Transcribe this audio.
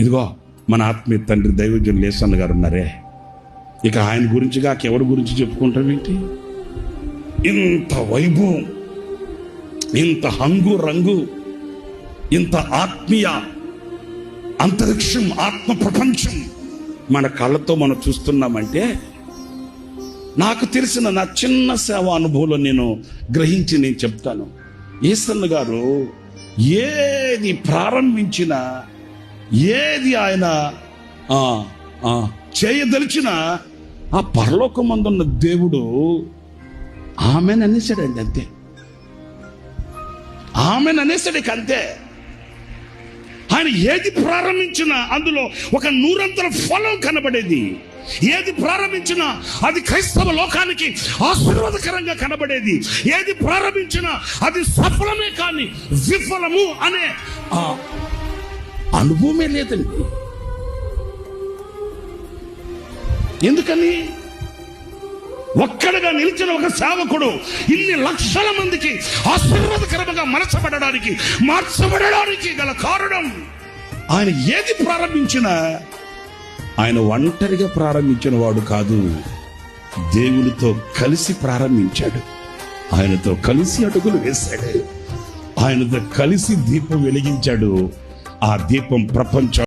ఇదిగో మన ఆత్మీయ తండ్రి దైవజనులు లేసన్న గారు ఉన్నారే, ఇక ఆయన గురించి కాక ఎవరి గురించి చెప్పుకుంటాం ఏంటి? ఇంత వైభవం, ఇంత హంగు రంగు, ఇంత ఆత్మీయ అంతరిక్షం, ఆత్మ ప్రపంచం మన కళ్ళతో మనం చూస్తున్నామంటే, నాకు తెలిసిన నా చిన్న సేవ అనుభవంలో నేను గ్రహించి నేను చెప్తాను. యేసన్న గారు ఏది ప్రారంభించినా, ఏది ఆయన చేయదలిచినా ఆ పరలోకమందున్న దేవుడు ఆమెను అనేసాడండి, అంతే. ఆమెను అనేసాడు, ఇక అంతే. ఆయన ఏది ప్రారంభించినా అందులో ఒక 100 ఫలం కనబడేది. ఏది ప్రారంభించినా అది క్రైస్తవ లోకానికి ఆశీర్వాదకరంగా కనబడేది. ఏది ప్రారంభించినా అది సఫలమే కానీ విఫలము అనే అనుభవమే లేదండి. ఎందుకని? ఒక్కడిగా నిలిచిన ఒక సేవకుడు ఇన్ని లక్షల మందికి ఆశీర్వాదకరంగా మార్చబడడానికి గల కారణం, ఆయన ఏది ప్రారంభించినా ఆయన ఒంటరిగా ప్రారంభించిన వాడు కాదు, దేవునితో కలిసి ప్రారంభించాడు. ఆయనతో కలిసి అడుగులు వేశాడు, ఆయనతో కలిసి దీపం వెలిగించాడు. ఆ దీపం ప్రపంచం